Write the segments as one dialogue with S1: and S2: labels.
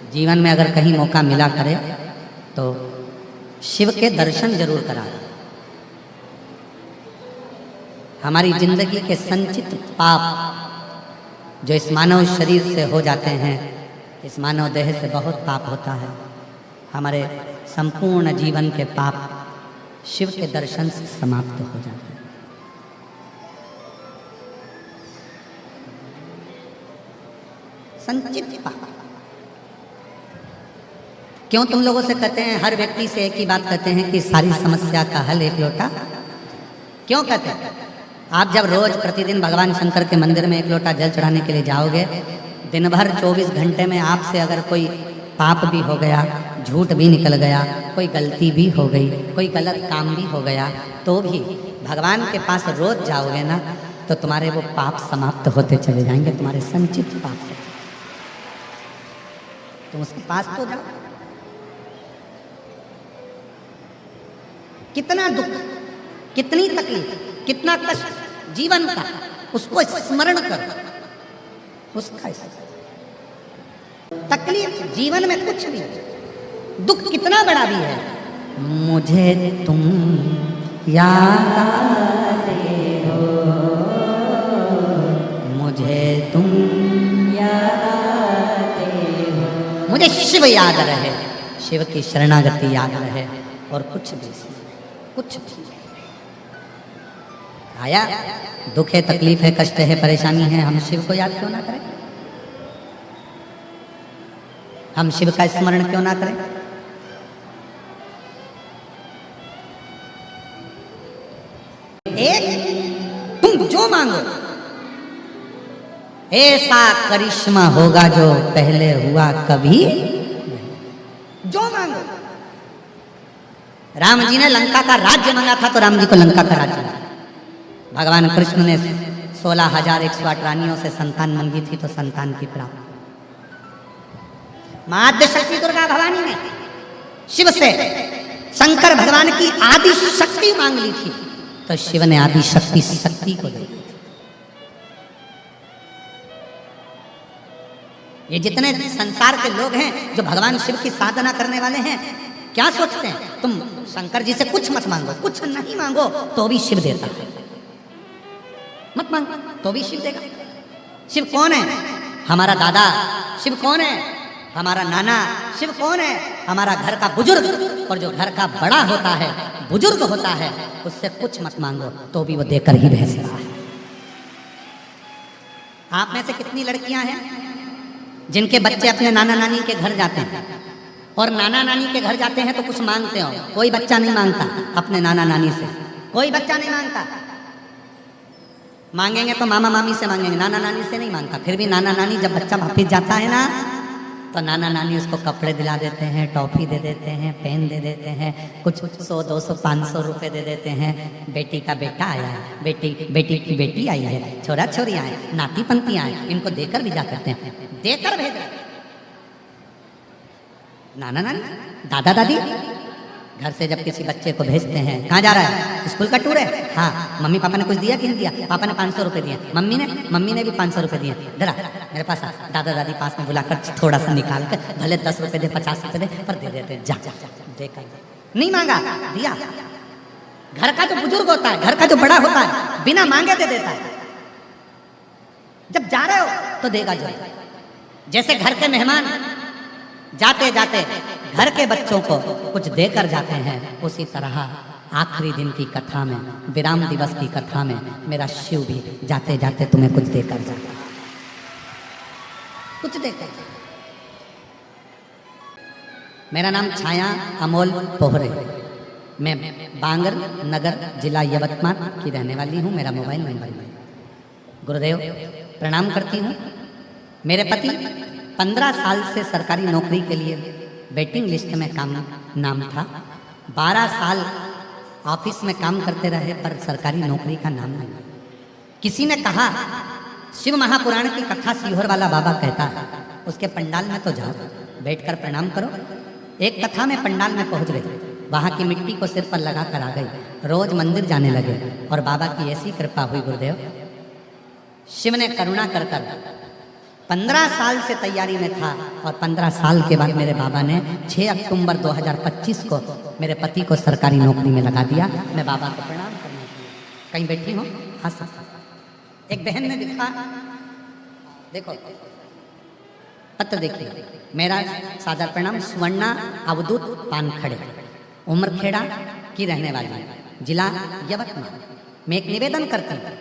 S1: जीवन में अगर कहीं मौका मिला करे तो शिव के दर्शन जरूर करा। हमारी जिंदगी के संचित पाप जो इस मानव शरीर से हो जाते हैं, इस मानव देह से बहुत पाप होता है। हमारे संपूर्ण जीवन के पाप शिव के दर्शन से समाप्त हो जाते हैं। संचित पाप। क्यों तुम लोगों से कहते हैं, हर व्यक्ति से एक ही बात कहते हैं कि सारी समस्या का हल एक लोटा? क्यों कहते हैं? आप जब रोज प्रतिदिन भगवान शंकर के मंदिर में एक लोटा जल चढ़ाने के लिए जाओगे, दिन भर 24 घंटे में आपसे अगर कोई पाप भी हो गया, झूठ भी निकल गया, कोई गलती भी हो गई, कोई गलत काम भी हो गया, तो भी भगवान के पास रोज जाओगे ना, तो तुम्हारे वो पाप समाप्त होते चले जाएंगे, तुम्हारे संचित पाप से। तुम उसके पास तो जाओ। कितना दुख, कितनी तकलीफ, कितना कष्ट जीवन का, उसको स्मरण कर। उसका तकलीफ जीवन में कुछ भी, दुख कितना बड़ा भी है, मुझे तुम याद आते हो, मुझे तुम याद आते हो, मुझे शिव याद रहे, शिव की शरणागति याद रहे, और कुछ भी आया दुख है, तकलीफ है, कष्ट है, परेशानी है, हम शिव को याद क्यों ना करें? हम शिव का स्मरण क्यों ना करें? एक, तुम जो मांगो ऐसा करिश्मा होगा जो पहले हुआ कभी। जो मांगो। राम जी ने लंका का राज्य मांगा था तो राम जी को लंका का राज्य मिला। भगवान कृष्ण ने 16,108 रानियों से संतान मांगी थी तो संतान की प्राप्ति। माध्य शक्ति दुर्गा भवानी ने शिव से शंकर भगवान की आदि शक्ति मांग ली थी तो शिव ने आदि शक्ति को दे दी थी। ये जितने संसार के लोग हैं जो भगवान शिव की साधना करने वाले हैं, क्या सोचते हैं? तुम शंकर जी से कुछ मत मांगो, कुछ नहीं मांगो तो भी शिव देता है, मत मांगो तो भी शिव देगा। शिव कौन है? हमारा दादा। शिव कौन है? हमारा नाना। शिव कौन है? हमारा घर का बुजुर्ग। और जो घर का बड़ा होता है, बुजुर्ग होता है, उससे कुछ मत मांगो तो भी वो देकर ही भेजता है। आप में से कितनी लड़कियां हैं जिनके बच्चे अपने नाना नानी के घर जाते हैं और नाना नानी के घर जाते हैं तो कुछ मांगते हो? कोई बच्चा नहीं मांगता अपने नाना नानी से, कोई बच्चा नहीं मांगता। मांगेंगे तो मामा मामी से मांगेंगे, नाना नानी से नहीं मांगता। फिर भी नाना नानी जब बच्चा वापिस जाता है ना, तो नाना नानी उसको कपड़े दिला देते हैं, टॉफी दे देते हैं, पेन दे देते हैं, कुछ 100, 200, 500 रुपए दे देते हैं। बेटी का बेटा आया है, बेटी की बेटी आई है, छोरा छोरी आए, नाती पंती आए, इनको देकर विदा करते हैं, देकर भेज। नाना नानी, दादा दादी घर से जब किसी बच्चे को भेजते हैं, कहाँ जा रहा है? स्कूल का टूर है। हाँ, मम्मी पापा ने कुछ दिया कि नहीं दिया? पापा ने 500 रुपए दिए, मम्मी ने भी 500 रुपए दिए। जरा मेरे पास आ। दादा दादी पास में बुलाकर थोड़ा सा निकाल कर, भले 10 रुपए दे, 50 रुपए दे, पर दे देते हैं। जा देखा, नहीं मांगा, दिया। घर का जो बुजुर्ग होता है, घर का जो बड़ा होता है, बिना मांगे दे देता है। जब जा रहे हो तो देगा जो। जैसे घर के मेहमान जाते जाते घर के बच्चों को कुछ देकर जाते हैं, उसी तरह आखिरी दिन की कथा में, विराम दिवस की कथा में, मेरा शिव भी जाते जाते तुम्हें कुछ देकर जाता है, कुछ देकर। मेरा नाम छाया अमोल पोहरे, मैं बांगर नगर जिला यवतमाल की रहने वाली हूँ। मेरा मोबाइल नंबर है। गुरुदेव प्रणाम करती हूँ। मेरे पति 15 साल से सरकारी नौकरी के लिए वेटिंग लिस्ट में नाम था। 12 साल ऑफिस में काम करते रहे पर सरकारी नौकरी का नाम नहीं। किसी ने कहा शिव महापुराण की कथा सीहोर वाला बाबा कहता है, उसके पंडाल में तो जाओ, बैठकर प्रणाम करो। एक कथा में पंडाल में पहुंच गई, वहाँ की मिट्टी को सिर पर लगा कर आ गई। रोज मंदिर जाने लगे और बाबा की ऐसी कृपा हुई गुरुदेव, शिव ने करुणा कर कर 15 साल से तैयारी में था और 15 साल के बाद मेरे बाबा ने 6 अक्टूबर 2025 को मेरे पति को सरकारी नौकरी में लगा दिया। मैं बाबा को प्रणाम करने के लिए कहीं बैठी हूँ। हाँ सर, एक बहन ने लिखा, देखो पत्र देखिए, मेरा सादर प्रणाम, सुवर्णा अवधूत पानखड़े, उमरखेड़ा की रहने वाली, जिला यवतमाल। मैं एक निवेदन करती हूँ,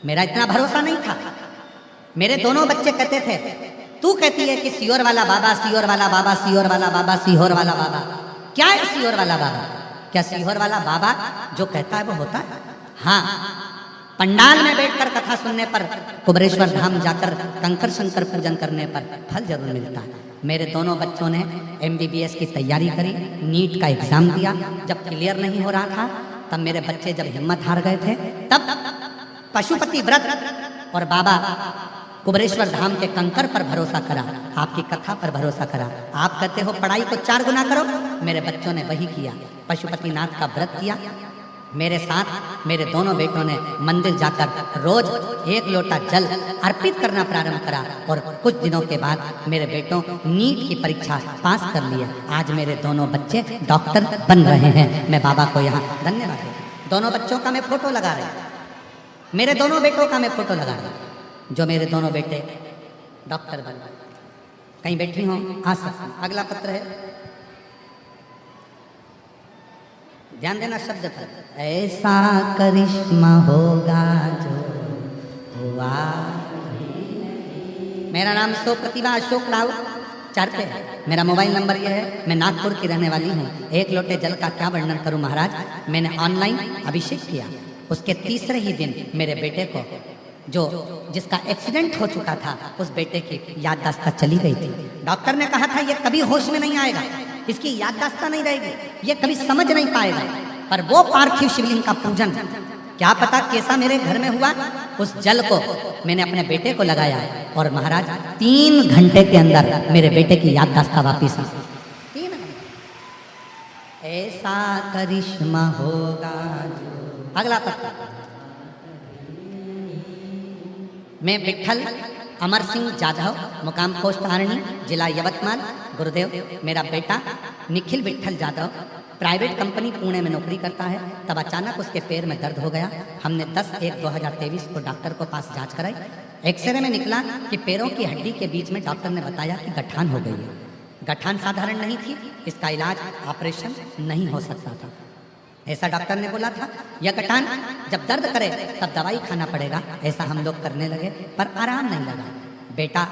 S1: मेरा इतना भरोसा नहीं था। मेरे दोनों बच्चे कहते थे, तू कहती है कि सीहोर वाला बाबा, सीहोर वाला बाबा, सीहोर वाला बाबा, सीहोर वाला बाबा। क्या है सीहोर वाला बाबा? क्या सीहोर वाला बाबा जो कहता है वो होता है? हाँ, पंडाल में बैठकर कथा सुनने पर, कुबरेश्वर धाम जाकर कंकर शंकर पूजन करने पर फल जरूर मिलता है। मेरे दोनों बच्चों ने MBBS की तैयारी करी, नीट का एग्जाम दिया। जब क्लियर नहीं हो रहा था तब मेरे बच्चे जब हिम्मत हार गए थे, तब पशुपति व्रत और बाबा कुबरेश्वर धाम के कंकर पर भरोसा करा, आपकी कथा पर भरोसा करा। आप कहते हो पढ़ाई को 4 गुना करो, मेरे बच्चों ने वही किया, पशुपतिनाथ का व्रत किया। मेरे साथ मेरे दोनों बेटों ने मंदिर जाकर रोज 1 लोटा जल अर्पित करना प्रारंभ करा और कुछ दिनों के बाद मेरे बेटों नीट की परीक्षा पास कर लिए। आज मेरे दोनों बच्चे डॉक्टर बन रहे हैं। मैं बाबा को यहाँ धन्यवाद देता हूँ। दोनों बच्चों का मैं फोटो लगा रहा हूँ, मेरे दोनों बेटों का मैं फोटो लगा रहा हूँ, जो मेरे दोनों बेटे डॉक्टर बन रहे। कहीं बैठी हूँ, आ सकती। अगला पत्र है, ध्यान देना शब्द पर, ऐसा करिश्मा होगा जो हुआ। मेरा नाम सुप्रतिभा अशोक राव चारते है। मेरा मोबाइल नंबर यह है। मैं नागपुर की रहने वाली हूँ। 1 लोटे जल का क्या वर्णन करूँ महाराज। मैंने ऑनलाइन अभिषेक किया, उसके तीसरे ही दिन मेरे बेटे को, जिसका एक्सीडेंट हो चुका था, उस बेटे की याददाश्त चली गई थी। डॉक्टर ने कहा था ये कभी होश में नहीं आएगा, इसकी याददाश्त नहीं रहेगी, ये कभी समझ नहीं पाएगा। पर वो पार्थिव शिवलिंग का पूजन क्या पता कैसा मेरे घर में हुआ। उस जल को मैंने अपने बेटे को लगाया और महाराज 3 घंटे के अंदर मेरे बेटे की याददाश्त वापिस आ गई। 3 घंटे। ऐसा करिश्मा होगा जो। अगला पत्र, मैं विठल अमर सिंह जाधव, मुकाम पोस्ट आरणी, जिला यवतमाल, गुरुदेव। मेरा बेटा निखिल विठल जाधव प्राइवेट कंपनी पुणे में नौकरी करता है। तब अचानक उसके पैर में दर्द हो गया। हमने 10/1/2023 को डॉक्टर को पास जांच कराई। एक्सरे में निकला कि पैरों की हड्डी के बीच में डॉक्टर ने बताया कि गठान हो गई है। गठान साधारण नहीं थी, इसका इलाज ऑपरेशन नहीं हो सकता था, ऐसा डॉक्टर ने बोला था। यह गठान जब दर्द करे तब दवाई खाना पड़ेगा, ऐसा हम लोग करने लगे, पर आराम नहीं लगा। बेटा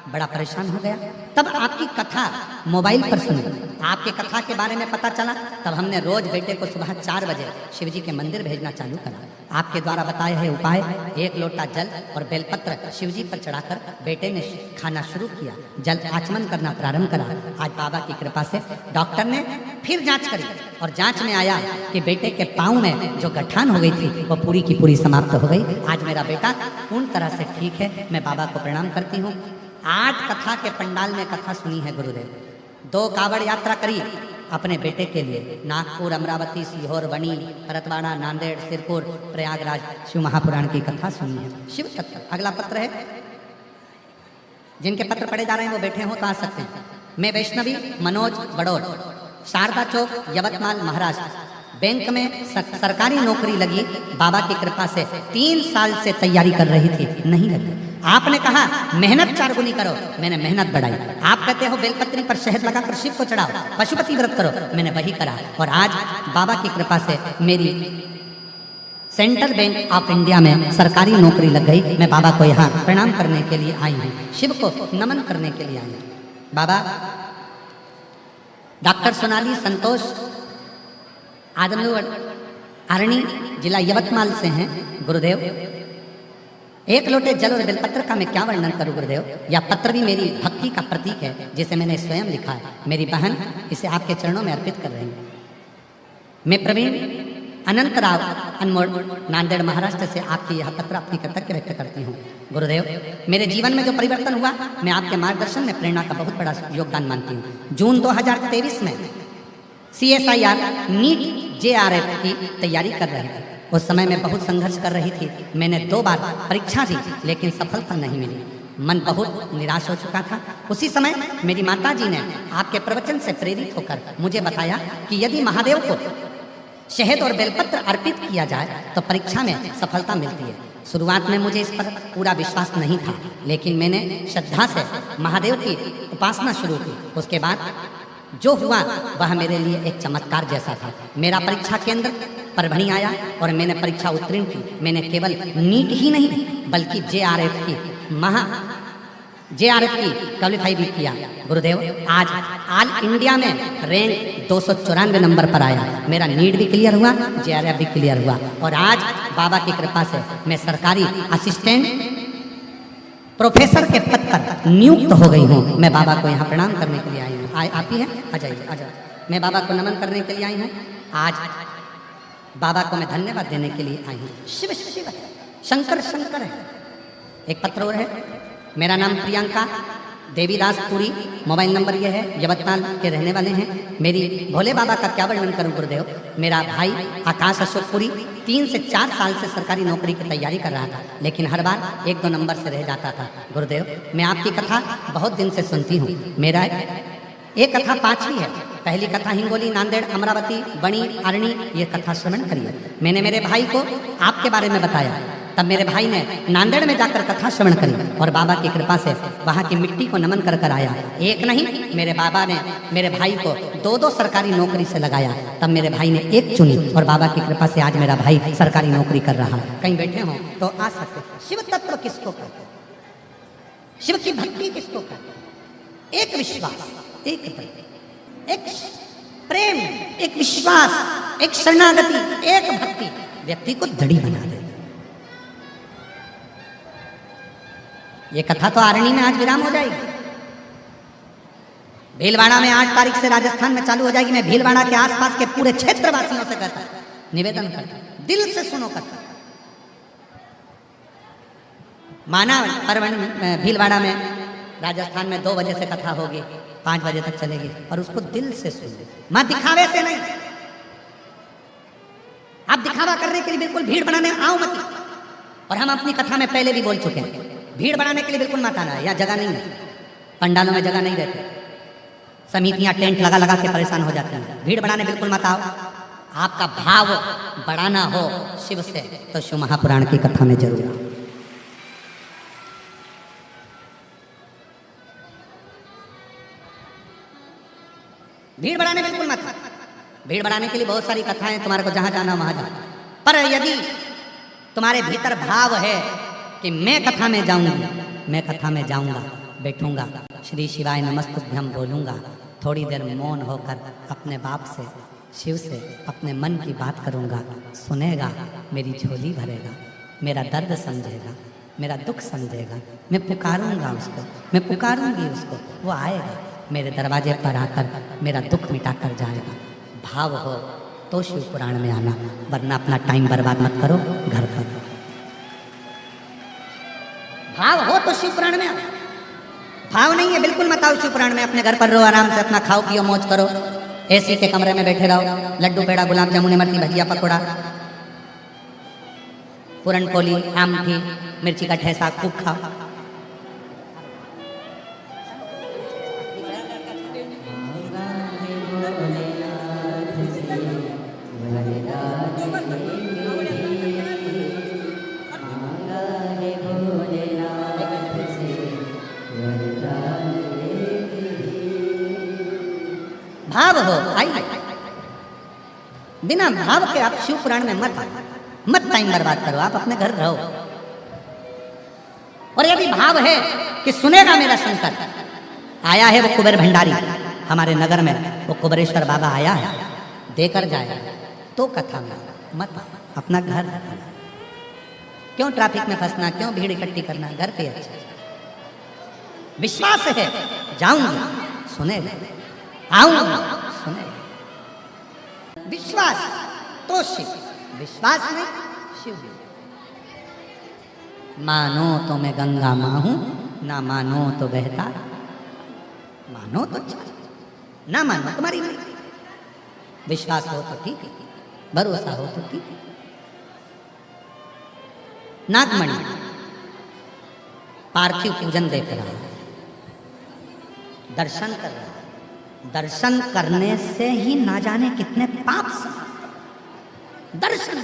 S1: बड़ा परेशान हो गया। तब आपकी कथा मोबाइल पर सुनी, आपकी कथा के बारे में पता चला। तब हमने रोज बेटे को सुबह 4 बजे शिवजी के मंदिर भेजना चालू करा। आपके द्वारा बताए हुए उपाय, 1 लोटा जल और बेलपत्र शिवजी पर चढ़ाकर बेटे ने खाना शुरू किया, जल आचमन करना प्रारंभ करा। आज बाबा की कृपा से डॉक्टर ने फिर जांच करी और जांच में आया कि बेटे के पाँव में जो गठान हो गई थी वो पूरी की पूरी समाप्त हो गई। आज मेरा बेटा पूर्ण तरह से ठीक है। मैं बाबा को प्रणाम करती हूँ। 8 कथा के पंडाल में कथा सुनी है गुरुदेव। 2 कावड़ यात्रा करी अपने बेटे के लिए, नागपुर, अमरावती, सीहोर, वणी, भरतवाड़ा, नांदेड़, सिरपुर, प्रयागराज, शिव महापुराण की कथा सुनी है। शिव तत्व। अगला पत्र है, जिनके पत्र पढ़े जा रहे हैं वो बैठे हो तो आ सकते हैं। मैं वैष्णवी मनोज बड़ौर, शारदा चौक, यवतमाल, महाराष्ट्र। बैंक में सरकारी नौकरी लगी। बाबा की कृपा से 3 साल से तैयारी कर रही थी, नहीं लगी। आपने कहा मेहनत 4 गुनी करो, मैंने मेहनत बढ़ाई। आप कहते हो बेलपत्री पर शहद लगाकर शिव को चढ़ाओ, पशुपति व्रत करो, मैंने वही करा। और आज बाबा की कृपा से मेरी सेंट्रल बैंक ऑफ इंडिया में सरकारी नौकरी लग गई। मैं बाबा को यहाँ प्रणाम करने के लिए आई हूँ, शिव को नमन करने के लिए आई हूँ। बाबा डॉक्टर सोनाली संतोष आदमनगर आरणी, जिला यवतमाल से हैं गुरुदेव। 1 लोटे जल और बेलपत्र का मैं क्या वर्णन करूं गुरुदेव। यह पत्र भी मेरी भक्ति का प्रतीक है, जिसे मैंने स्वयं लिखा है। मेरी बहन इसे आपके चरणों में अर्पित कर रही है। मैं प्रवीण अनंतराव अनमोड़, नांदेड़, महाराष्ट्र से आपकी यह पत्र अपनी कृतज्ञता व्यक्त करती हूँ गुरुदेव। मेरे जीवन में जो परिवर्तन हुआ, मैं आपके मार्गदर्शन में प्रेरणा का बहुत बड़ा योगदान मानती हूँ। जून 2023 में CSIR नीट JRF की तैयारी कर रही थी। उस समय मैं बहुत संघर्ष कर रही थी। मैंने 2 बार परीक्षा दी लेकिन सफलता नहीं मिली। मन बहुत निराश हो चुका था। उसी समय मेरी माता जी ने आपके प्रवचन से प्रेरित होकर मुझे बताया कि यदि महादेव को शहद और बेलपत्र अर्पित किया जाए तो परीक्षा में सफलता मिलती है। शुरुआत में मुझे इस पर पूरा विश्वास नहीं था, लेकिन मैंने श्रद्धा से महादेव की उपासना शुरू की। उसके बाद जो हुआ वह मेरे लिए एक चमत्कार जैसा था। मेरा परीक्षा केंद्र परभणी आया और मैंने परीक्षा उत्तीर्ण की। मैंने केवल नीट ही नहीं बल्कि JRF की क्वालिफाई भी किया। गुरुदेव, आज ऑल इंडिया में रैंक 294 नंबर पर आया। मेरा नीट भी क्लियर हुआ, JRF भी क्लियर हुआ और आज बाबा की कृपा से मैं सरकारी असिस्टेंट प्रोफेसर के पद पर नियुक्त हो गई हूँ। मैं बाबा को यहाँ प्रणाम करने के लिए आई हूँ। आप ही हैं? आ जाइए, आ जाओ। मैं बाबा को नमन करने के लिए आई हूँ। आज बाबा को मैं धन्यवाद देने के लिए आई हूँ। शिव शिव है, शंकर शंकर है। एक पत्र और है। मेरा नाम प्रियंका देवीदास पुरी, मोबाइल नंबर ये है, यवतमाल के रहने वाले हैं। मेरी भोले बाबा का क्या वर्णन करूं गुरुदेव। मेरा भाई आकाश अशोक पुरी 3 से 4 साल से सरकारी नौकरी की तैयारी कर रहा था, लेकिन हर बार 1-2 नंबर से रह जाता था। गुरुदेव, मैं आपकी कथा बहुत दिन से सुनती हूँ। मेरा एक कथा 5वीं है। पहली कथा हिंगोली, नांदेड़, अमरावती, बणी, अरणी, ये कथा श्रवण करिए। मैंने मेरे भाई को आपके बारे में बताया, तब मेरे भाई ने नांदेड़ में जाकर कथा श्रवण करी और बाबा की कृपा से वहाँ की मिट्टी को नमन कर कर आया। एक नहीं, मेरे बाबा ने मेरे भाई को 2-2 सरकारी नौकरी से लगाया। तब मेरे भाई ने एक चुनी और बाबा की कृपा से आज मेरा भाई सरकारी नौकरी कर रहा है। कहीं बैठे हो तो आ सकते। शिव तत्व किसको कहते? शिव की भक्ति किसको कहते? एक विश्वास, एक प्रेम, एक विश्वास, एक शरणागति, एक भक्ति व्यक्ति को दृढ़ बना देती। ये कथा तो आरणी में आज विराम हो जाएगी। भीलवाड़ा में 8 तारीख से राजस्थान में चालू हो जाएगी। मैं भीलवाड़ा के आसपास के पूरे क्षेत्रवासियों से कहता निवेदन करता, दिल से सुनो कथा। माना भीलवाड़ा में राजस्थान में 2 बजे से कथा होगी, 5 बजे तक चलेगी और उसको दिल से सुनो, मां दिखावे से नहीं। आप दिखावा करने के लिए बिल्कुल भीड़ बनाने आओ मत। और हम अपनी कथा में पहले भी बोल चुके हैं, भीड़ बनाने के लिए बिल्कुल मत आना। यहाँ जगह नहीं है, पंडालों में जगह नहीं रहती, समितियां टेंट लगा लगा के परेशान हो जाती हैं। भीड़ बनाने बिल्कुल मत आओ। आपका भाव बढ़ाना हो शिव से तो शिव महापुराण की कथा में जरूर आओ। भीड़ बढ़ाने बिल्कुल मत। भीड़ बढ़ाने के लिए बहुत सारी कथाएं, तुम्हारे को जहां जाना वहां जाना। पर यदि तुम्हारे भीतर भाव है कि मैं कथा में जाऊंगी, मैं कथा में जाऊंगा, बैठूंगा, श्री शिवाय नमस्तुभ्यम बोलूंगा, थोड़ी देर मौन होकर अपने बाप से, शिव से अपने मन की बात करूंगा, सुनेगा, मेरी झोली भरेगा, मेरा दर्द समझेगा, मेरा दुख समझेगा। मैं पुकारूंगा उसको, मैं पुकारूंगी उसको, वो आएगा मेरे दरवाजे पर आकर मेरा दुख मिटा कर जाएगा। भाव हो तो शिव पुराण में आना, वरना अपना टाइम बर्बाद मत करो घर पर। भाव हो तो शिव पुराण में आओ, भाव नहीं है बिल्कुल मत आओ शिव पुराण में। अपने घर पर रहो, आराम से अपना खाओ पियो मौज करो, एसी के कमरे में बैठे रहो, लड्डू पेड़ा गुलाब जामुन इमरती भजिया पकौड़ा पूरन पोली आमठी मिर्ची का ठेसा खूब खाओ। भाव हो आइए, बिना भाव के आप शिव पुराण में मत टाइम बर्बाद करो, आप अपने घर रहो। और यदि भाव है कि सुनेगा मेरा शंकर, आया है वो कुबेर भंडारी हमारे नगर में, वो कुबेरेश्वर बाबा आया है, देकर जाएगा, तो कथा में मत अपना घर रखना। क्यों ट्रैफिक में फंसना, क्यों भीड़ इकट्ठी करना, घर पे अच्छा। विश्वास है जाऊंगा सुनेगा, आऊंगा सुनेगा। विश्वास तो शिव, विश्वास नहीं शिव। मानो तो मैं गंगा मां हूं, ना मानो तो बहता, मानो तो अच्छा, ना मानो तुम्हारी नहीं। विश्वास हो तो ठीक है, भरोसा हो तो ठीक है। नागमणि पार्थिव पूजन देख रहा है, दर्शन कर रहा है। दर्शन करने से ही ना जाने कितने पाप समाप्त। दर्शन,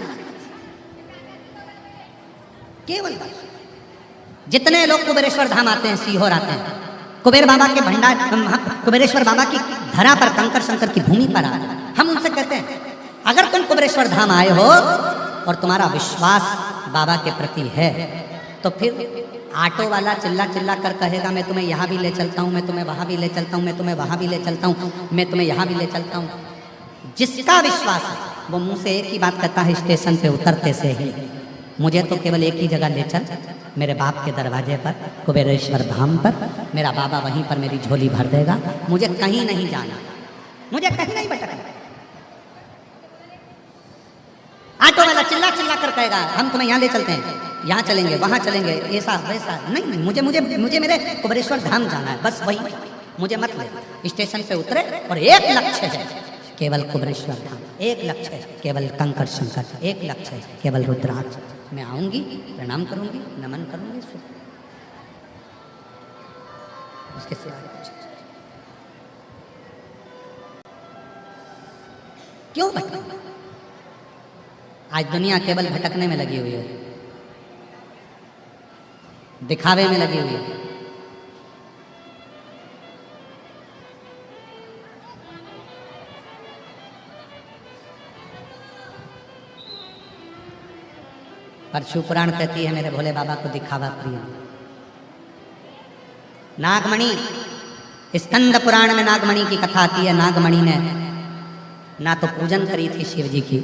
S1: केवल दर्शन। जितने लोग कुबेरेश्वर धाम आते हैं, सीहोर आते हैं, कुबेर बाबा के भंडार, कुबेरेश्वर बाबा की धरा पर, कंकर शंकर की भूमि पर आते हैं, हम उनसे कहते हैं अगर तुम कुबेरेश्वर धाम आए हो और तुम्हारा विश्वास बाबा के प्रति है, तो फिर ऑटो वाला चिल्ला चिल्ला कर कहेगा मैं तुम्हें यहाँ भी ले चलता हूँ, मैं तुम्हें वहाँ भी ले चलता हूँ, मैं तुम्हें वहाँ भी ले चलता हूँ, मैं तुम्हें यहाँ भी ले चलता हूँ। जिसका विश्वास है वो मुंह से एक ही बात कहता है स्टेशन पे उतरते से ही, मुझे तो केवल एक ही जगह ले चल, मेरे बाप के दरवाजे पर, कुबेरेश्वर धाम पर। मेरा बाबा वहीं पर मेरी झोली भर देगा, मुझे कहीं नहीं जाना, मुझे कहीं नहीं भटकना। ऑटो वाला चिल्ला चिल्ला कर कहेगा हम तुम्हें यहाँ ले चलते हैं, यहाँ चलेंगे, वहाँ चलेंगे, ऐसा वैसा। नहीं नहीं, मुझे मुझे मुझे मेरे कुबेरेश्वर धाम जाना है, बस वही, मुझे मत ले। स्टेशन पे उतरे और एक लक्ष्य है, केवल कुबेरेश्वर धाम। एक लक्ष्य है, केवल कंकर शंकर। एक लक्ष्य है, केवल रुद्राक्ष। मैं आऊंगी, प्रणाम करूंगी, नमन करूंगी, उसके सिवा कुछ। क्यों भटकना? आज दुनिया केवल भटकने में लगी हुई है, दिखावे में लगी हुई है। पर शिव पुराण कहती है मेरे भोले बाबा को दिखावा प्रिय। नागमणि, स्कंद पुराण में नागमणि की कथा आती है। नागमणि ने ना तो पूजन करी थी शिव जी की,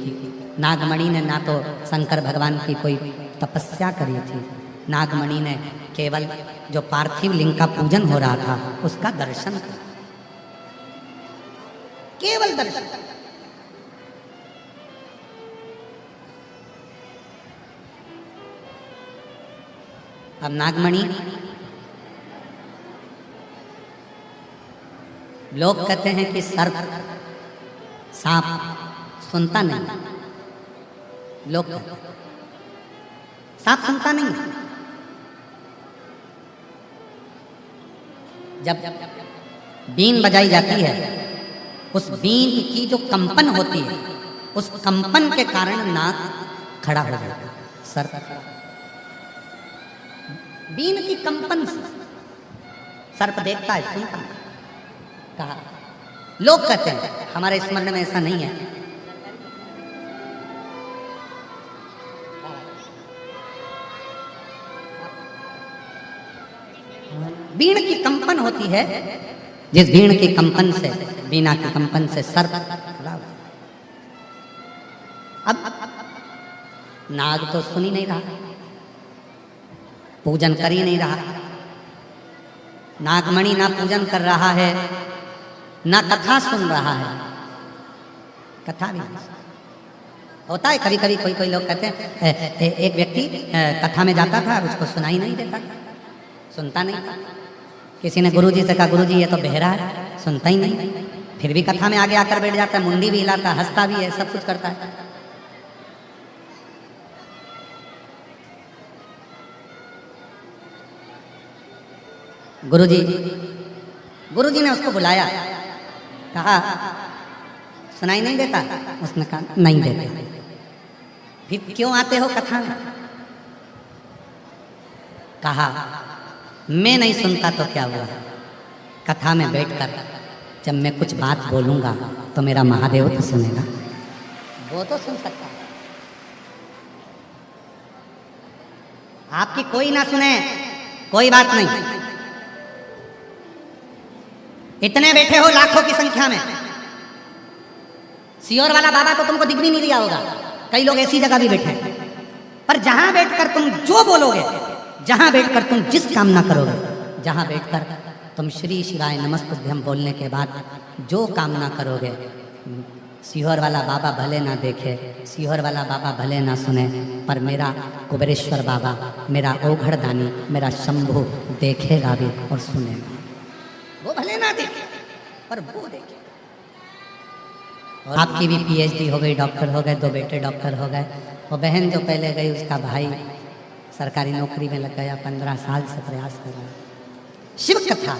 S1: नागमणि ने ना तो शंकर भगवान की कोई तपस्या करी थी। नागमणि ने केवल जो पार्थिव लिंग का पूजन हो रहा था उसका दर्शन किया, केवल दर्शन। अब नागमणि, लोग कहते हैं कि सर्प, सांप सुनता नहीं। लोग सांप सुनता नहीं। जब बीन बजाई जाती है, उस बीन की जो कंपन होती है, उस कंपन के कारण नाग खड़ा हो जाता है, सर्प। बीन की कंपन से सर्प देखता है, सुनता है। कहा, लोग कहते हैं, हमारे स्मरण में ऐसा नहीं है। बीन की कंपन होती है, जिस बीन की कंपन से, बीना की कंपन से सर्प खड़ा हो। अब नाग तो सुन ही नहीं रहा, पूजन कर ही नहीं रहा। नागमणि ना पूजन कर रहा है, ना कथा सुन रहा है। कथा भी होता है कभी कभी, कोई लोग कहते हैं एक व्यक्ति कथा में जाता था, उसको सुनाई नहीं देता, सुनता नहीं था। किसी ने गुरुजी से कहा गुरुजी ये तो बहरा है, सुनता ही नहीं, फिर भी कथा में आगे आकर बैठ जाता है, मुंडी भी हिलाता, हंसता भी है, सब कुछ करता है। गुरुजी ने उसको बुलाया, कहा सुनाई नहीं देता? उसने कहा नहीं देता। फिर क्यों आते हो कथा में? कहा मैं नहीं सुनता तो क्या हुआ, कथा में बैठकर जब मैं कुछ बात बोलूंगा तो मेरा महादेव तो सुनेगा, वो तो सुन सकता है। आपकी कोई ना सुने कोई बात नहीं, इतने बैठे हो लाखों की संख्या में, सीहोर वाला बाबा तो तुमको दिख भी नहीं दिया होगा, कई लोग ऐसी जगह भी बैठे हैं। पर जहां बैठकर तुम जो बोलोगे, जहां बैठकर तुम जिस कामना करोगे, जहां बैठकर तुम श्री शिवाय नमस्तुभ्यम बोलने के बाद जो कामना करोगे, सीहोर वाला बाबा भले ना देखे, सीहोर वाला बाबा भले ना सुने, पर मेरा कुबेरेश्वर बाबा, मेरा ओघड़दानी, मेरा शंभु देखेगा भी और सुनेगा। वो भले ना देखे पर वो देखे। और आपकी भी पीएचडी हो गई, डॉक्टर हो गए, 2 बेटे डॉक्टर हो गए। वो बहन जो पहले गई उसका भाई सरकारी नौकरी में लग गया, 15 साल से प्रयास कर रहा है। शिव कथा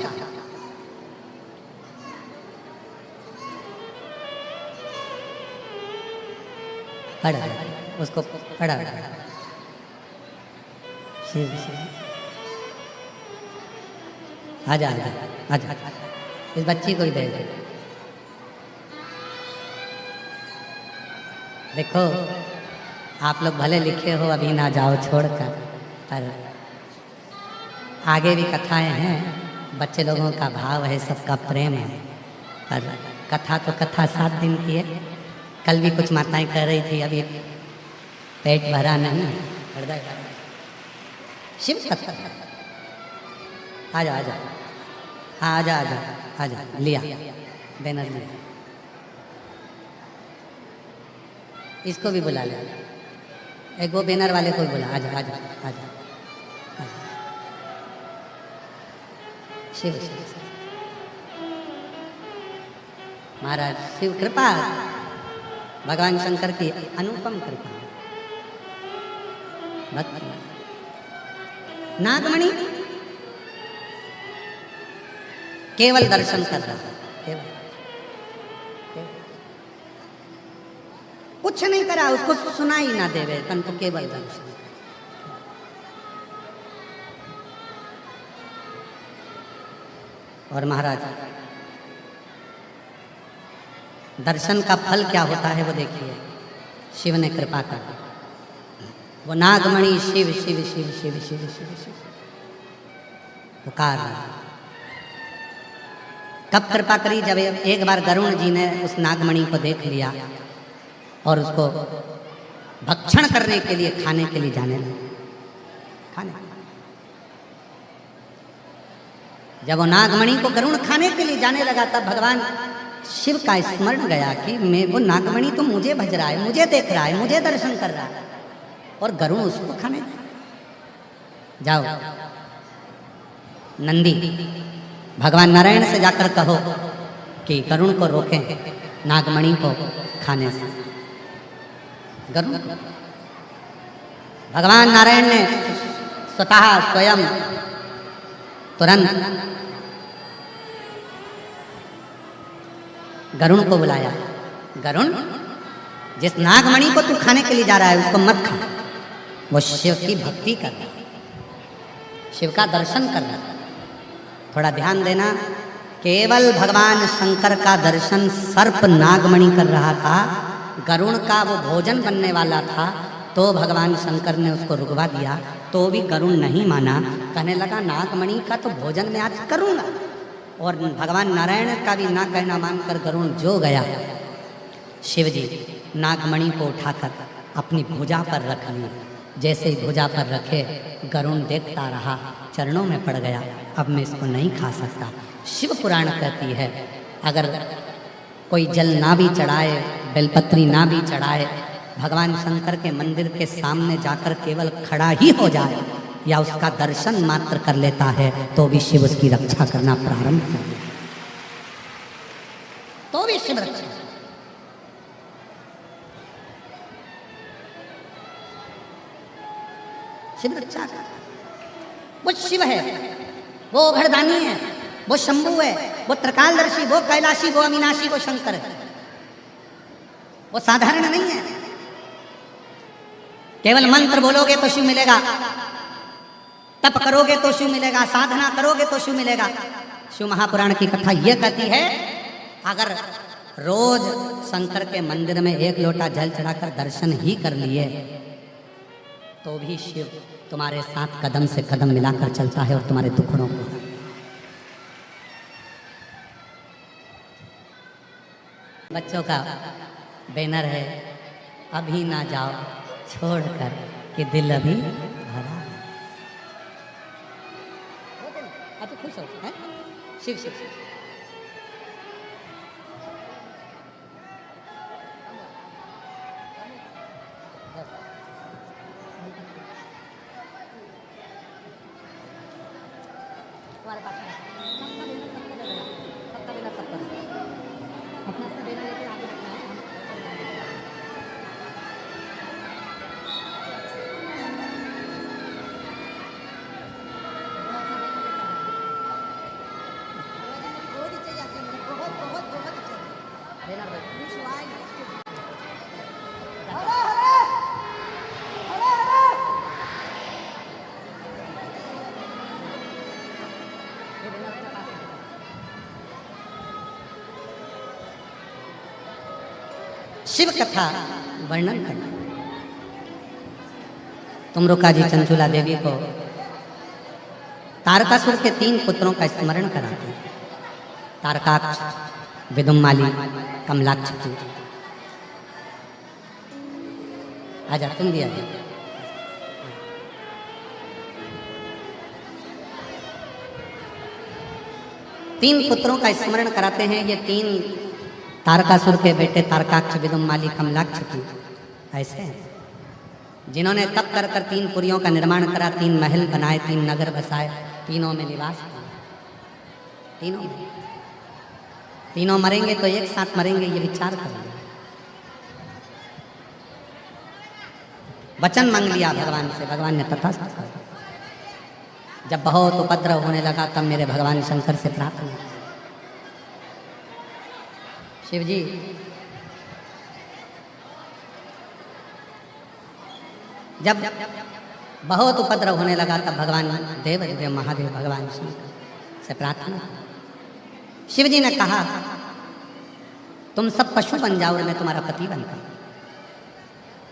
S1: पढ़ उसको पढ़ा। शिव शिव आजा आजा आजा, इस बच्ची को ही भेज दे। देखो आप लोग भले लिखे हो अभी ना जाओ छोड़कर, पर आगे भी कथाएं हैं, बच्चे लोगों का भाव है, सबका प्रेम है। पर कथा तो कथा 7 दिन की है। कल भी कुछ माताएं कह रही थी अभी पेट भरा नहीं, हृदय भरा। शिव कथा आजा आजा, हाँ आजा आजा आजा, लिया बैनर लिया, इसको भी बुला ले, एक वो बैनर वाले को भी बुला, आजा आजा आजा, आजा। शिव शिव महाराज, शिव कृपा, भगवान शंकर की अनुपम कृपा, भक्ति। नागमणि केवल दर्शन कर रहा है, केवल कुछ नहीं करा, उसको सुना ही ना देवे, परंतु केवल दर्शन। और महाराज दर्शन का फल क्या होता है वो देखिए, शिव ने कृपा कर दी। वो नागमणि शिव शिव शिव शिव शिव शिव शिव पुकार रहा। कब कृपा करी? जब एक बार गरुण जी ने उस नागमणि को देख लिया और उसको भक्षण करने के लिए, खाने के लिए जाने लगे। खाने जब वो नागमणि को गरुण खाने के लिए जाने लगा, तब भगवान शिव का स्मरण गया कि मैं, वो नागमणि तो मुझे भज रहा है, मुझे देख रहा है, मुझे दर्शन कर रहा है, और गरुण उसको खाने। जाओ नंदी, भगवान नारायण से जाकर कहो कि गरुण को रोकें नागमणि को खाने से। गरुण, भगवान नारायण ने स्वतः स्वयं तुरंत गरुण को बुलाया। गरुण, जिस नागमणि को तू खाने के लिए जा रहा है उसको मत खा, वो शिव की भक्ति कर रहा है, शिव का दर्शन कर रहा है। थोड़ा ध्यान देना, केवल भगवान शंकर का दर्शन सर्प नागमणि कर रहा था, गरुण का वो भोजन बनने वाला था, तो भगवान शंकर ने उसको रुकवा दिया, तो भी गरुण नहीं माना, कहने लगा नागमणि का तो भोजन मैं आज करूँगा। और भगवान नारायण का भी ना कहना मानकर गरुण जो गया, शिव जी नागमणि को उठाकर अपनी भुजा पर रख लिया। जैसे ही भुजा पर रखे, गरुण देखता रहा, चरणों में पड़ गया, अब मैं इसको नहीं खा सकता। शिव पुराण कहती है, अगर कोई जल ना भी चढ़ाए, बेलपत्री ना भी चढ़ाए, भगवान शंकर के मंदिर के सामने जाकर केवल खड़ा ही हो जाए या उसका दर्शन मात्र कर लेता है, तो भी शिव उसकी रक्षा करना प्रारंभ कर दे, तो भी शिव रक्षा। शिव रक्षा का वो शिव है, वो भरदानी है, वो शंभु है, वो त्रिकालदर्शी, वो कैलाशी, वो अविनाशी, वो शंकर है। वो साधारण नहीं है। केवल मंत्र बोलोगे तो शिव मिलेगा, तप करोगे तो शिव मिलेगा, साधना करोगे तो शिव मिलेगा। शिव महापुराण की कथा यह कहती है, अगर रोज शंकर के मंदिर में 1 लोटा जल चढ़ाकर दर्शन ही कर लिए, तो भी शिव तुम्हारे साथ कदम से कदम मिलाकर चलता है और तुम्हारे दुखड़ों को। बच्चों का बैनर है, अभी ना जाओ छोड़कर कि दिल अभी भरा है। तो खुश हो, है? शिव शिव शिव। तुम्हारे पास सबका देना सबका देना, अपना अपना देना लेकर आगे बढ़ना है। शिव कथा वर्णन करना। तुमरुका जी चंचुला देवी को तारकासुर के 3 पुत्रों का स्मरण कराते हैं। तारकाक्ष, विदुम्माली, कमलाक्ष की। आजा तुम भी आजा। तीन पुत्रों का स्मरण कराते हैं। ये 3 तारकासुर के बेटे तारकाक्ष, विदुम्माली, कमलाक्ष की ऐसे हैं जिन्होंने तप कर कर 3 पुरियों का निर्माण करा, 3 महल बनाए, 3 नगर बसाए, तीनों में निवास किया। तीनों मरेंगे तो एक साथ मरेंगे, ये विचार करेंगे। वचन मांग लिया भगवान से, भगवान ने तथास्तु कर दिया। जब बहुत उपद्रव होने लगा तब मेरे भगवान शंकर से प्रार्थना, शिव जी जब बहुत उपद्रव होने लगा तब भगवान देव महादेव भगवान शंकर से प्रार्थना। शिव जी ने कहा तुम सब पशु बन जाओ और मैं तुम्हारा पति बनकर।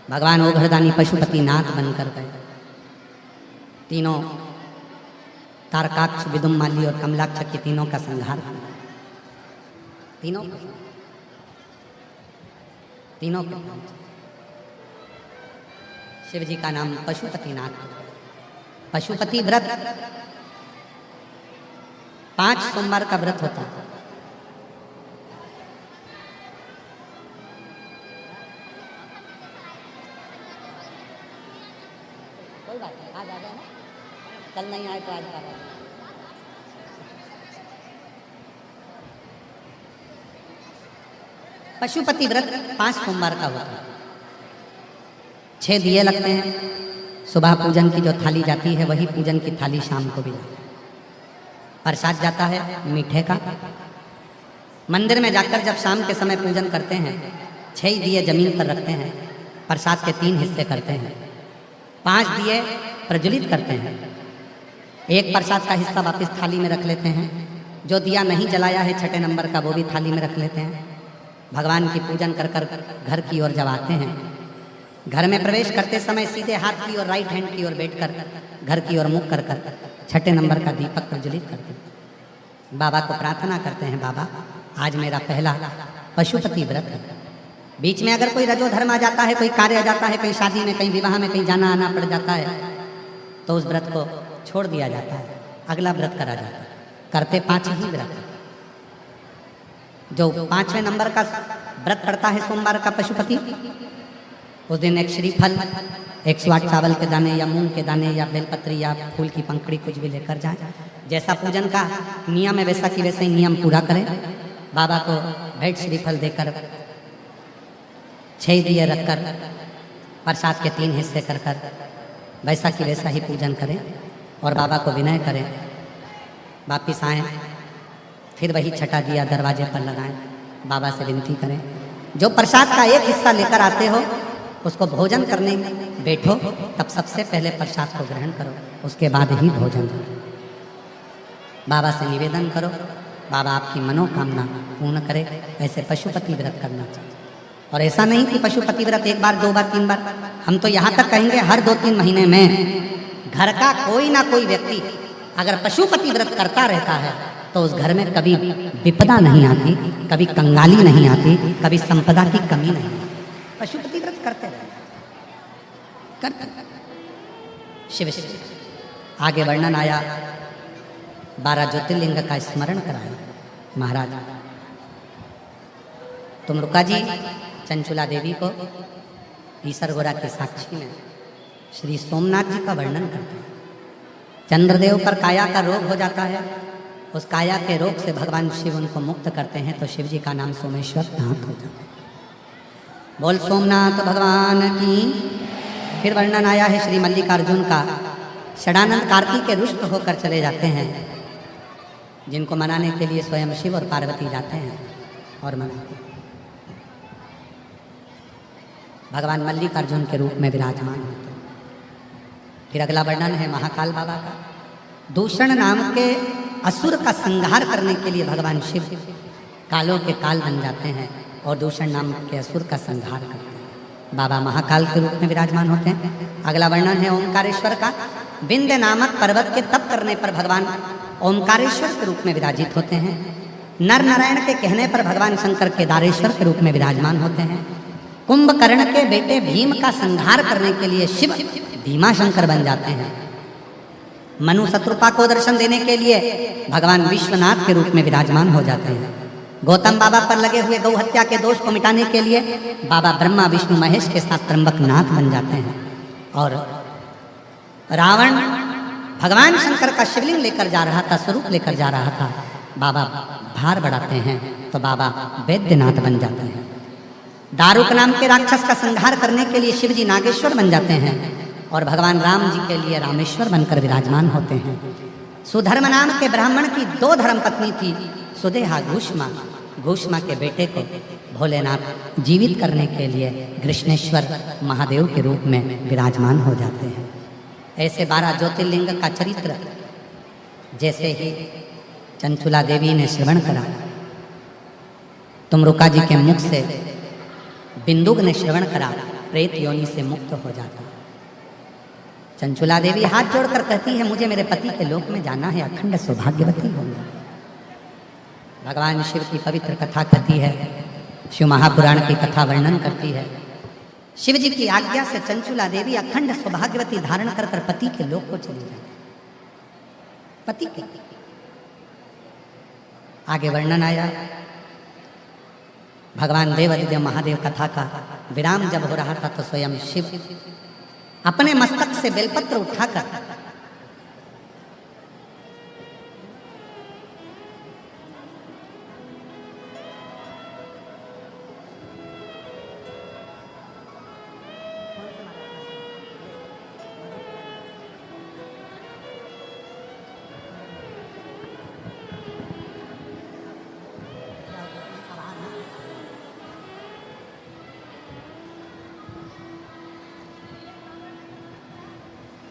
S1: भगवान ओघरदानी पशुपति नाथ बनकर गए। तीनों तारकाक्ष, विदुम्माली और कमलाक्ष के तीनों का संहार किया। तीनों के नाम शिव जी का नाम पशुपति नाथ। पशुपति व्रत 5 सोमवार का व्रत होता है। कोई बात नहीं, आज आ जाए ना, कल नहीं आए तो आज आ जाए। पशुपति व्रत 5 सोमवार का होता है। 6 दिए लगते हैं। सुबह पूजन की जो थाली जाती है वही पूजन की थाली शाम को भी जाती है। प्रसाद जाता है मीठे का। मंदिर में जाकर जब शाम के समय पूजन करते हैं 6 दिए जमीन पर रखते हैं। प्रसाद के 3 हिस्से करते हैं। 5 दिए प्रज्वलित करते हैं। एक प्रसाद का हिस्सा वापस थाली में रख लेते हैं। जो दिया नहीं जलाया है 6ठे नंबर का वो भी थाली में रख लेते हैं। भगवान की पूजन कर कर घर की ओर जब आते हैं, घर में प्रवेश करते समय सीधे हाथ की ओर, राइट हैंड की ओर बैठकर घर की ओर मुख कर कर 6ठे नंबर का दीपक प्रज्वलित करते हैं। बाबा को प्रार्थना करते हैं, बाबा आज मेरा पहला पशुपति व्रत है। बीच में अगर कोई रजो धर्म आ जाता है, कोई कार्य आ जाता है, कहीं शादी में, कहीं विवाह में, कहीं जाना आना पड़ जाता है तो उस व्रत को छोड़ दिया जाता है, अगला व्रत करा जाता है। करते 5 ही व्रत। जो 5वें नंबर का व्रत पड़ता है सोमवार का पशुपति, उस दिन एक श्रीफल, 108 चावल के दाने या मूंग के दाने या बेलपत्री या फूल की पंखड़ी कुछ भी लेकर जाए। जैसा पूजन का नियम है वैसा कि वैसे ही नियम पूरा करें। बाबा को भेंट श्रीफल देकर 6 दिए रखकर प्रसाद के 3 हिस्से कर कर वैसा कि वैसा ही पूजन करें और बाबा को विनय करें। वापिस आएँ, फिर वही 6ठा दिया दरवाजे पर लगाएं, बाबा से विनती करें। जो प्रसाद का एक हिस्सा लेकर आते हो उसको भोजन करने बैठो, तब सबसे पहले प्रसाद को ग्रहण करो, उसके बाद ही भोजन करो। बाबा से निवेदन करो, बाबा आपकी मनोकामना पूर्ण करे। ऐसे पशुपति व्रत करना चाहिए। और ऐसा नहीं कि पशुपति व्रत 1 बार, 2 बार, 3 बार। हम तो यहाँ तक कहेंगे हर 2-3 महीने में घर का कोई ना कोई व्यक्ति अगर पशुपति व्रत करता रहता है तो उस घर में कभी विपदा नहीं आती, कभी कंगाली नहीं आती, कभी संपदा की कमी नहीं आती। पशुपति व्रत करते रहना, करते। शिव आगे वर्णन आया, 12 ज्योतिर्लिंग का स्मरण कराया महाराज। तुमरुका जी चंचुला देवी को ईसर गोरा के साक्षी में श्री सोमनाथ जी का वर्णन करते हैं। चंद्रदेव पर काया का रोग हो जाता है, उस काया के रोग से भगवान शिव उनको मुक्त करते हैं, तो शिव जी का नाम सोमेश्वर नाथ हो जाता है। बोल सोमनाथ भगवान की। फिर वर्णन आया है श्री मल्लिकार्जुन का। षडानंद कार्तिक के रुष्ट होकर चले जाते हैं, जिनको मनाने के लिए स्वयं शिव और पार्वती जाते हैं और मनाते हैं। भगवान मल्लिकार्जुन के रूप में विराजमान होते हैं। फिर अगला वर्णन है महाकाल बाबा का। दूषण नाम के असुर का संहार करने के लिए भगवान शिव कालों के काल बन जाते हैं और दूषण नाम के असुर का संहार करते हैं। बाबा महाकाल के रूप में विराजमान होते हैं। अगला वर्णन है ओंकारेश्वर का। विंध्य नामक पर्वत के तप करने पर भगवान ओंकारेश्वर के रूप में विराजित होते हैं। नर नारायण के कहने पर भगवान शंकर केदारेश्वर के रूप में विराजमान होते हैं। कुंभकर्ण के बेटे भीम का संहार करने के लिए शिव भीमाशंकर बन जाते हैं। मनु शत्रुपा को दर्शन देने के लिए भगवान विश्वनाथ के रूप में विराजमान हो जाते हैं। गौतम बाबा पर लगे हुए गौ हत्या के दोष को मिटाने के लिए बाबा ब्रह्मा विष्णु महेश के साथ त्र्यंबकनाथ बन जाते हैं। और रावण भगवान शंकर का शिवलिंग लेकर जा रहा था, स्वरूप लेकर जा रहा था। बाबा भार बढ़ाते हैं तो बाबा वैद्यनाथ बन जाते हैं। दारुक नाम के राक्षस का संहार करने के लिए शिव जी नागेश्वर बन जाते हैं और भगवान राम जी के लिए रामेश्वर बनकर विराजमान होते हैं। सुधर्म नाम के ब्राह्मण की 2 धर्मपत्नी थी, सुदेहा घूष्मा। घूष्मा के बेटे को भोलेनाथ जीवित करने के लिए कृष्णेश्वर महादेव के रूप में विराजमान हो जाते हैं। ऐसे 12 ज्योतिर्लिंग का चरित्र जैसे ही चंचुला देवी ने श्रवण करा, तुमरुका जी के मुख से बिंदुक ने श्रवण करा, प्रेत योनि से मुक्त हो जाता। चंचुला देवी हाथ जोड़कर कहती है, मुझे मेरे पति के लोक में जाना है, अखंड सौभाग्यवती होंगी। भगवान शिव की पवित्र कथा कहती है, शिव महापुराण की कथा वर्णन करती है। शिव जी की आज्ञा से चंचुला देवी अखंड सौभाग्यवती धारण कर पति के लोक को चली जाती। पति के आगे वर्णन आया। भगवान देवादिदेव महादेव कथा का विराम जब हो रहा था तो स्वयं शिव अपने मस्तक से बेलपत्र उठाकर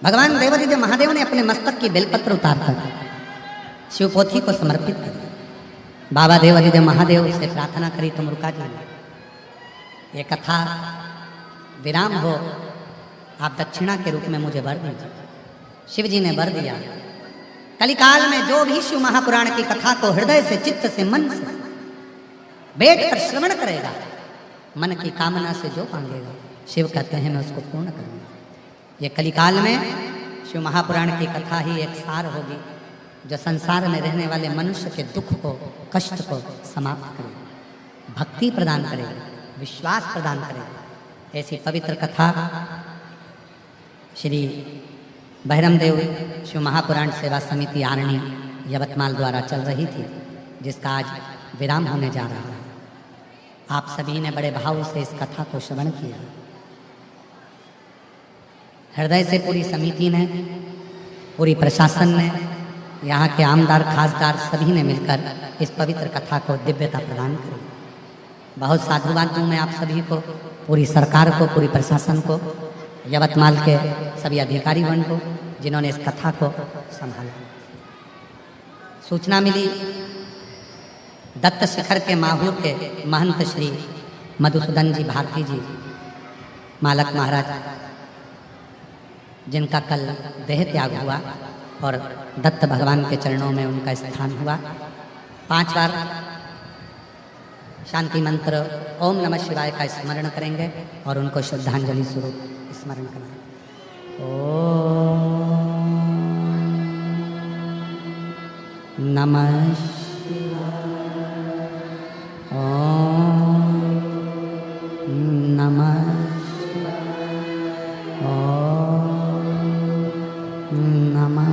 S1: भगवान देवादिदेव महादेव ने अपने मस्तक की बेलपत्र उतारकर शिवपोथी को समर्पित कर बाबा देवादिदेव महादेव से प्रार्थना करी, तुमरुका जी ये कथा विराम हो, आप दक्षिणा के रूप में मुझे वर दीजिए। शिव जी ने वर दिया। कलिकाल में जो भी शिव महापुराण की कथा को हृदय से, चित्त से, मन से बैठ कर श्रवण करेगा, मन की कामना से जो मांगेगा, शिव कहते हैं मैं उसको पूर्ण करूंगा। ये कलिकाल में शिव महापुराण की कथा ही एक सार होगी जो संसार में रहने वाले मनुष्य के दुख को, कष्ट को समाप्त करेगी, भक्ति प्रदान करेगी, विश्वास प्रदान करेगी। ऐसी पवित्र कथा श्री बहिरमदेव शिव महापुराण सेवा समिति आरणी यवतमाल द्वारा चल रही थी, जिसका आज विराम होने जा रहा है। आप सभी ने बड़े भाव से इस कथा को श्रवण किया। हृदय से पूरी समिति ने, पूरी प्रशासन ने, यहाँ के आमदार खासदार सभी ने मिलकर इस पवित्र कथा को दिव्यता प्रदान करी। बहुत साधुवाद दूँ मैं आप सभी को, पूरी सरकार को, पूरी प्रशासन को, यवतमाल के सभी अधिकारीगण को जिन्होंने इस कथा को संभाला। सूचना मिली दत्त शिखर के माहूर के महंत श्री मधुसूदन जी भारती जी मालक महाराज, जिनका कल देह त्याग हुआ और दत्त भगवान के चरणों में उनका स्थान हुआ। 5 बार शांति मंत्र ओम नमः शिवाय का स्मरण करेंगे और उनको श्रद्धांजलि स्वरूप स्मरण करेंगे। ओम नमः शिवाय, ओम नमः शिवाय, ओम नमः